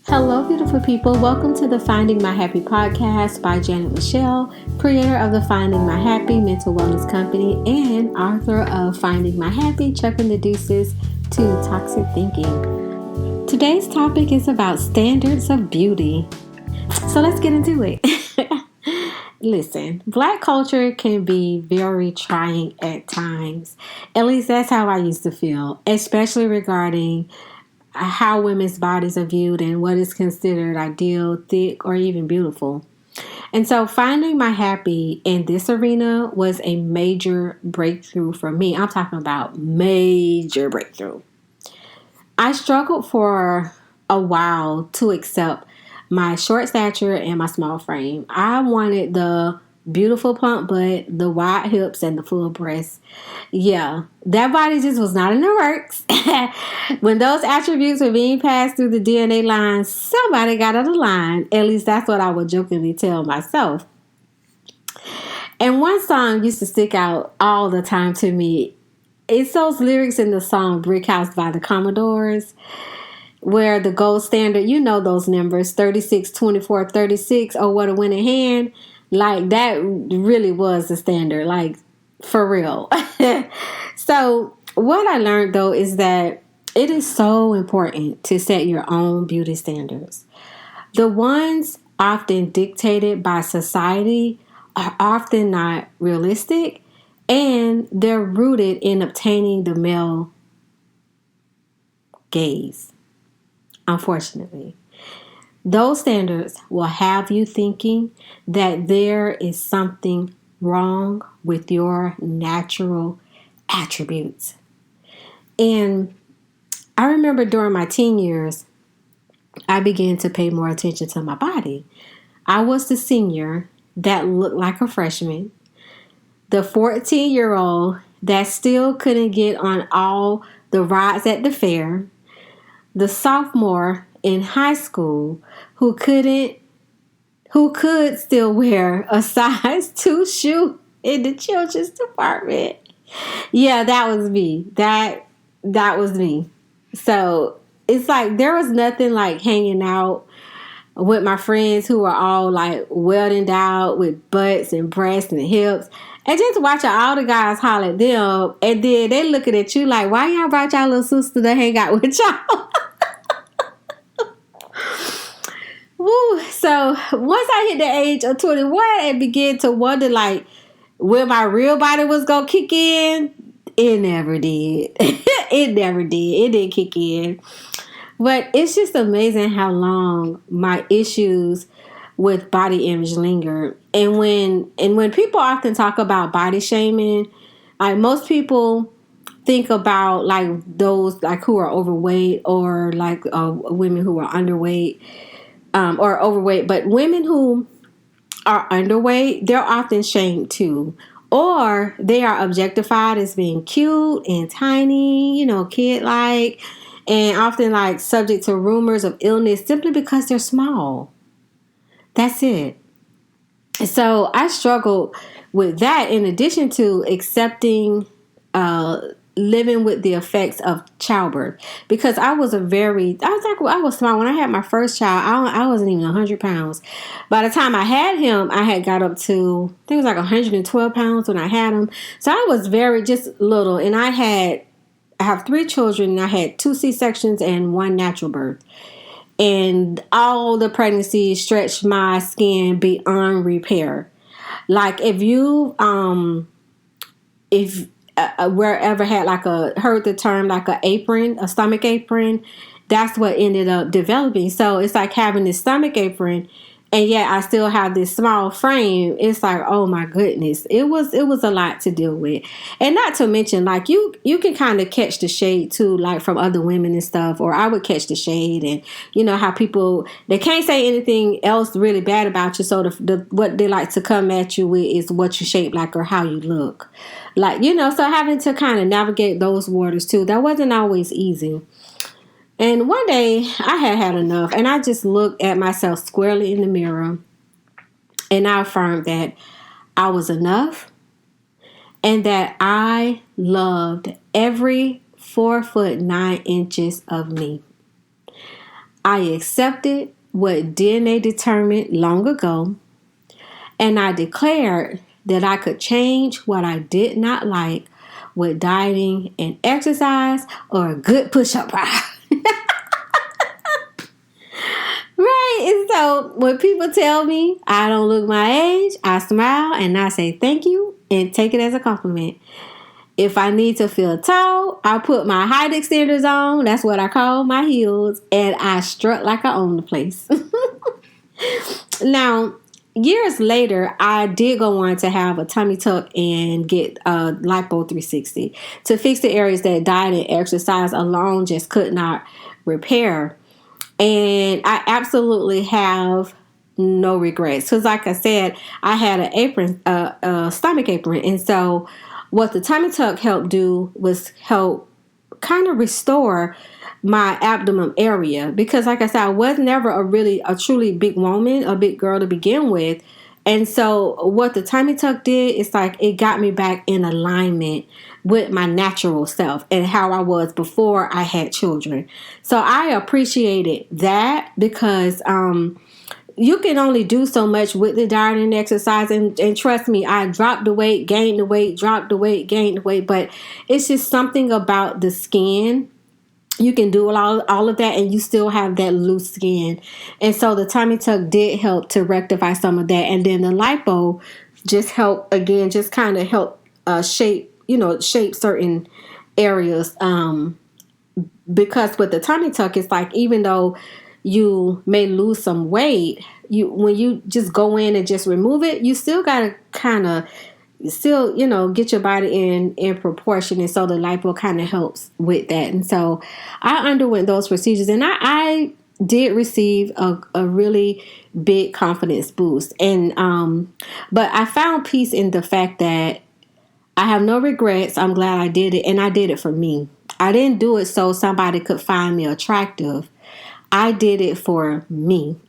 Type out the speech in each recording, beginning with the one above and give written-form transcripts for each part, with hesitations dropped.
Hello, beautiful people. Welcome to the Finding My Happy podcast by Janet Michelle, creator of the Finding My Happy mental wellness company and author of Finding My Happy, Chucking the Deuces to Toxic Thinking. Today's topic is about standards of beauty. So let's get into it. Listen, Black culture can be very trying at times. At least that's how I used to feel, especially regarding how women's bodies are viewed and what is considered ideal, thick, or even beautiful. And so finding my happy in this arena was a major breakthrough for me. I'm talking about major breakthrough. I struggled for a while to accept my short stature and my small frame. I wanted the beautiful plump butt, the wide hips, and the full breasts. Yeah, that body just was not in the works. When those attributes were being passed through the DNA line, somebody got out of line. At least that's what I would jokingly tell myself. And one song used to stick out all the time to me. It's those lyrics in the song Brick House by the Commodores, where the gold standard, you know those numbers, 36, 24, 36, oh, what a winning hand. Like, that really was the standard, like, for real. So, what I learned, though, is that it is so important to set your own beauty standards. The ones often dictated by society are often not realistic, and they're rooted in obtaining the male gaze, unfortunately. Those standards will have you thinking that there is something wrong with your natural attributes. And I remember during my teen years, I began to pay more attention to my body. I was the senior that looked like a freshman, the 14-year-old that still couldn't get on all the rides at the fair, the sophomore in high school who could still wear a size 2 shoe in the children's department. Yeah, that was me. That was me. So it's like there was nothing like hanging out with my friends who were all like well endowed with butts and breasts and hips, and just watching all the guys holler at them, and then they looking at you like, why y'all brought y'all little sister to hang out with y'all? Woo. So once I hit the age of 21 and began to wonder like when my real body was gonna kick in, it never did. It never did. It didn't kick in. But it's just amazing how long my issues with body image lingered. And when people often talk about body shaming, like most people think about like those like who are overweight or like women who are underweight. Or overweight, but women who are underweight, they're often shamed too. Or they are objectified as being cute and tiny, kid-like, and often like subject to rumors of illness simply because they're small. That's it. So I struggled with that in addition to accepting living with the effects of childbirth, because I was small when I had my first child. I wasn't even 100 pounds. By the time I had him, I had got up to, I think it was like 112 pounds when I had him. So I was very just little, and I have 3 children, and I had 2 C-sections and 1 natural birth. And all the pregnancies stretched my skin beyond repair. Like if wherever had heard the term like a stomach apron, that's what ended up developing. So it's like having this stomach apron, and yet I still have this small frame. It's like, oh my goodness, it was a lot to deal with. And not to mention, like you can kind of catch the shade too, like from other women and stuff, or I would catch the shade, and you know how people, they can't say anything else really bad about you, so what they like to come at you with is what you shape like or how you look. Like, so having to kind of navigate those waters too, that wasn't always easy. And one day I had enough, and I just looked at myself squarely in the mirror, and I affirmed that I was enough and that I loved every 4'9" of me. I accepted what DNA determined long ago, and I declared that I could change what I did not like with dieting and exercise or a good push-up bar. Right. And so when people tell me I don't look my age, I smile and I say thank you and take it as a compliment. If I need to feel tall, I put my height extenders on. That's what I call my heels. And I strut like I own the place. Now, years later, I did go on to have a tummy tuck and get a lipo 360 to fix the areas that diet and exercise alone just could not repair. And I absolutely have no regrets. Because like I said, I had an apron, a stomach apron. And so what the tummy tuck helped do was help kind of restore my abdomen area. Because like I said, I was never a truly big woman, a big girl to begin with. And so what the tummy tuck did is like it got me back in alignment with my natural self and how I was before I had children. So I appreciated that because you can only do so much with the diet and exercise. And trust me, I dropped the weight, gained the weight, dropped the weight, gained the weight. But it's just something about the skin. You can do all of that and you still have that loose skin. And so the tummy tuck did help to rectify some of that. And then the lipo just helped, again, just kind of help shape certain areas. Because with the tummy tuck, it's like even though you may lose some weight, when you just go in and just remove it, you still got to kind of get your body in proportion. And so the lipo kind of helps with that. And so I underwent those procedures and I did receive a really big confidence boost. And, but I found peace in the fact that I have no regrets. I'm glad I did it. And I did it for me. I didn't do it so somebody could find me attractive. I did it for me.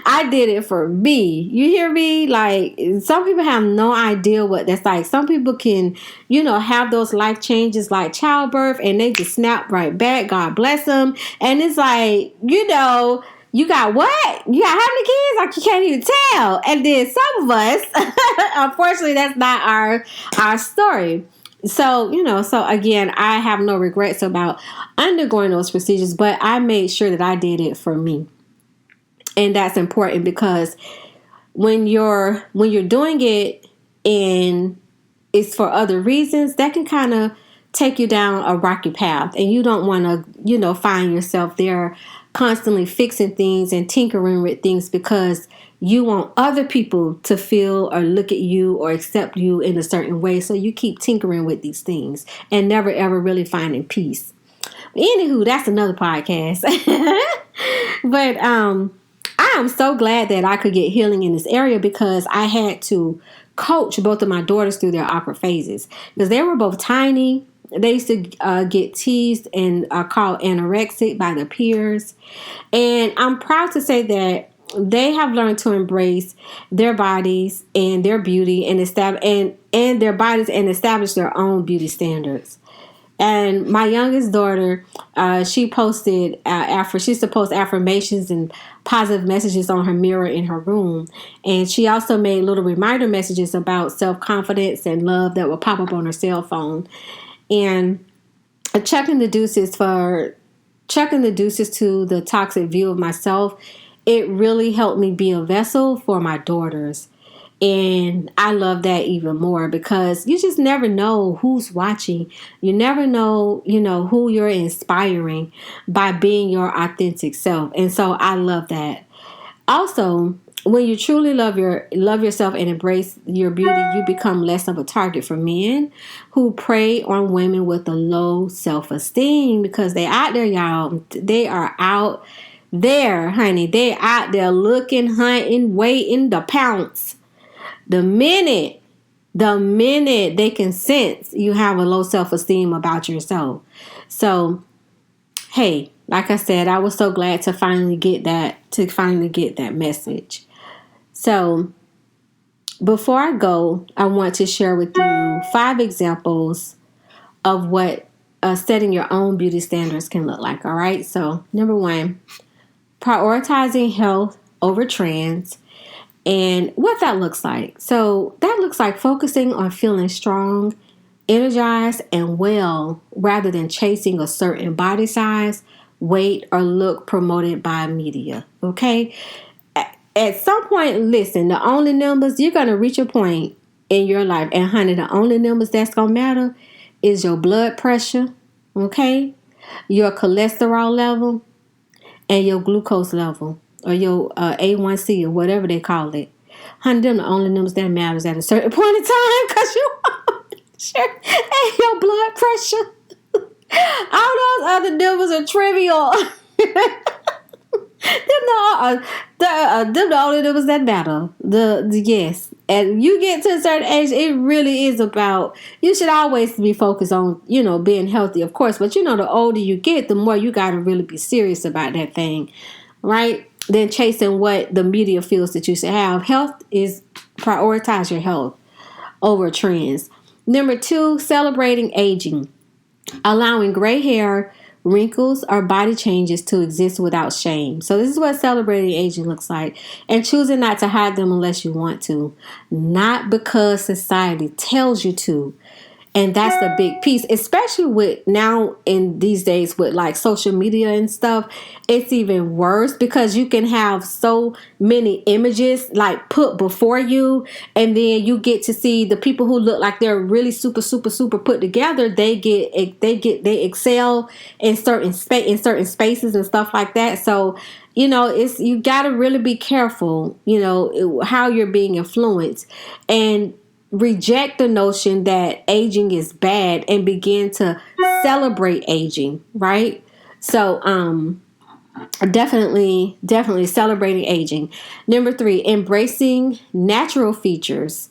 I did it for me. You hear me? Like, some people have no idea what that's like. Some people can, have those life changes like childbirth and they just snap right back. God bless them. And it's like, you got what? You got how many kids? Like, you can't even tell. And then some of us, unfortunately, that's not our story. So, so again, I have no regrets about undergoing those procedures, but I made sure that I did it for me. And that's important because when you're doing it and it's for other reasons, that can kind of take you down a rocky path. And you don't want to, find yourself there constantly fixing things and tinkering with things because you want other people to feel or look at you or accept you in a certain way. So you keep tinkering with these things and never, ever really finding peace. Anywho, that's another podcast. But I am so glad that I could get healing in this area because I had to coach both of my daughters through their awkward phases because they were both tiny. They used to get teased and called anorexic by their peers. And I'm proud to say that they have learned to embrace their bodies and their beauty and their bodies and establish their own beauty standards. And my youngest daughter, she posted she used to post affirmations and positive messages on her mirror in her room. And she also made little reminder messages about self-confidence and love that would pop up on her cell phone. And chucking the deuces to the toxic view of myself, it really helped me be a vessel for my daughters. And I love that even more because you just never know who's watching. You never know, who you're inspiring by being your authentic self. And so I love that. Also, when you truly love yourself and embrace your beauty, you become less of a target for men who prey on women with a low self-esteem because they out there, y'all. They are out there, honey. They out there looking, hunting, waiting to pounce. The minute they can sense you have a low self-esteem about yourself. So, hey, like I said, I was so glad to finally get that message. So, before I go, I want to share with you 5 examples of what setting your own beauty standards can look like. All right. So, number one, prioritizing health over trends and what that looks like. So, that looks like focusing on feeling strong, energized, and well rather than chasing a certain body size, weight, or look promoted by media. Okay. At some point, listen, the only numbers, you're going to reach a point in your life. And honey, the only numbers that's going to matter is your blood pressure, okay, your cholesterol level, and your glucose level, or your A1C, or whatever they call it. Honey, them the only numbers that matters at a certain point in time, because you sure, and your blood pressure. All those other numbers are trivial. Them the only numbers that matter. The yes, and you get to a certain age, it really is about. You should always be focused on being healthy, of course. But the older you get, the more you got to really be serious about that thing, right? Than chasing what the media feels that you should have. Health is prioritize your health over trends. Number two, celebrating aging, allowing gray hair, wrinkles, or body changes to exist without shame. So this is what celebrating aging looks like. And choosing not to hide them unless you want to. Not because society tells you to. And that's the big piece, especially with now in these days with like social media and stuff. It's even worse because you can have so many images like put before you, and then you get to see the people who look like they're really super put together. They excel in certain spaces and stuff like that. So it's you got to really be careful, how you're being influenced, and reject the notion that aging is bad and begin to celebrate aging, right? So definitely celebrating aging. Number three, embracing natural features.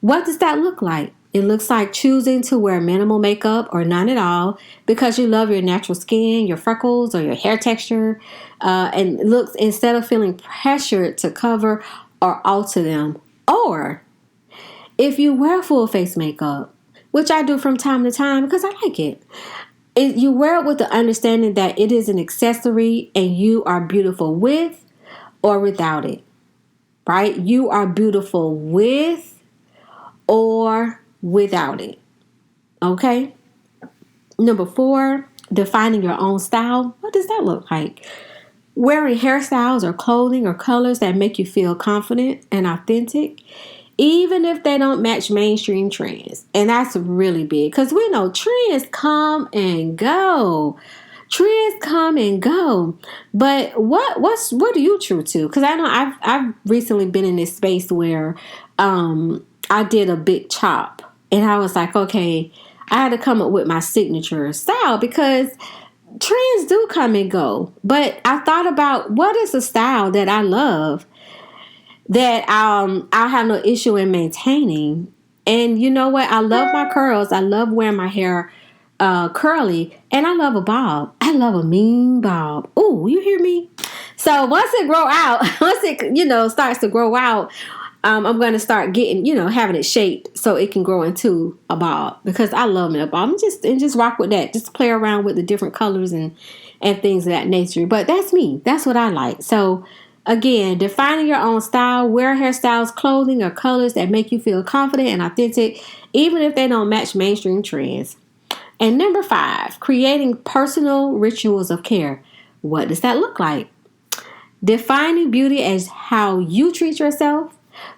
What does that look like? It looks like choosing to wear minimal makeup or none at all because you love your natural skin, your freckles, or your hair texture, and looks instead of feeling pressured to cover or alter them. Or if you wear full face makeup, which I do from time to time because I like it, you wear it with the understanding that it is an accessory and you are beautiful with or without it, right? You are beautiful with or without it, okay? Number four, defining your own style. What does that look like? Wearing hairstyles or clothing or colors that make you feel confident and authentic, even if they don't match mainstream trends. And that's really big because we know trends come and go. But what are you true to? Because I know I've recently been in this space where I did a big chop, and I was like, okay, I had to come up with my signature style because trends do come and go. But I thought about what is a style that I love that I'll have no issue in maintaining. And you know what? I love my curls. I love wearing my hair curly, and I love a bob. I love a mean bob. Oh, you hear me? So once it grow out, once it starts to grow out, I'm going to start getting having it shaped so it can grow into a bob because I love me a bob. And just rock with that. Just play around with the different colors and things of that nature. But that's me. That's what I like. So again, defining your own style, wear hairstyles, clothing, or colors that make you feel confident and authentic, even if they don't match mainstream trends. And number five, creating personal rituals of care. What does that look like? Defining beauty as how you treat yourself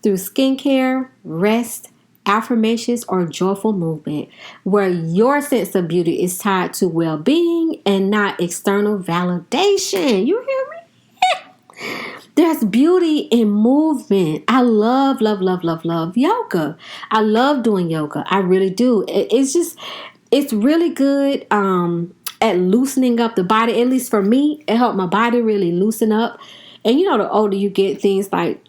through skincare, rest, affirmations, or joyful movement, where your sense of beauty is tied to well-being and not external validation. You hear me? There's beauty in movement. I love yoga. I love doing yoga. I really do. It's really good at loosening up the body. At least for me, it helped my body really loosen up. And the older you get, things like,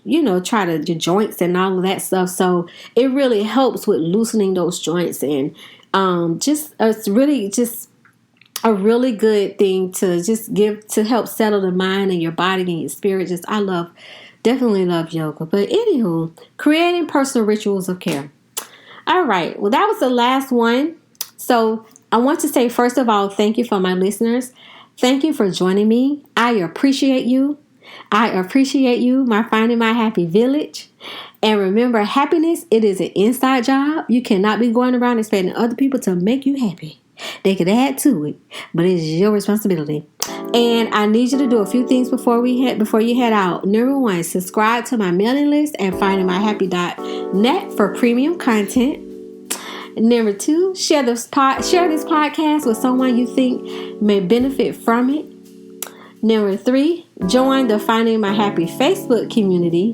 try to your joints and all of that stuff. So it really helps with loosening those joints. And it's really just a really good thing to just give to help settle the mind and your body and your spirit. Definitely love yoga. But anywho, creating personal rituals of care. All right. Well, that was the last one. So I want to say, first of all, thank you for my listeners. Thank you for joining me. I appreciate you. I appreciate you, my Finding My Happy Village. And remember, happiness, it is an inside job. You cannot be going around expecting other people to make you happy. They could add to it, but it's your responsibility. And I need you to do a few things before you head out. Number one, subscribe to my mailing list at findingmyhappy.net for premium content. Number two, share this podcast with someone you think may benefit from it. Number three, join the Finding My Happy Facebook community.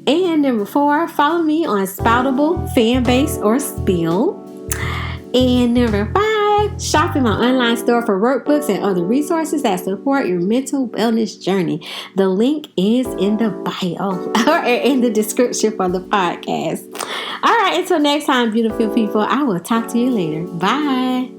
And number four, follow me on Spoutable, Fanbase, or Spill. And number five, shop in my online store for workbooks and other resources that support your mental wellness journey. The link is in the bio or in the description for the podcast. All right, until next time, beautiful people, I will talk to you later. Bye.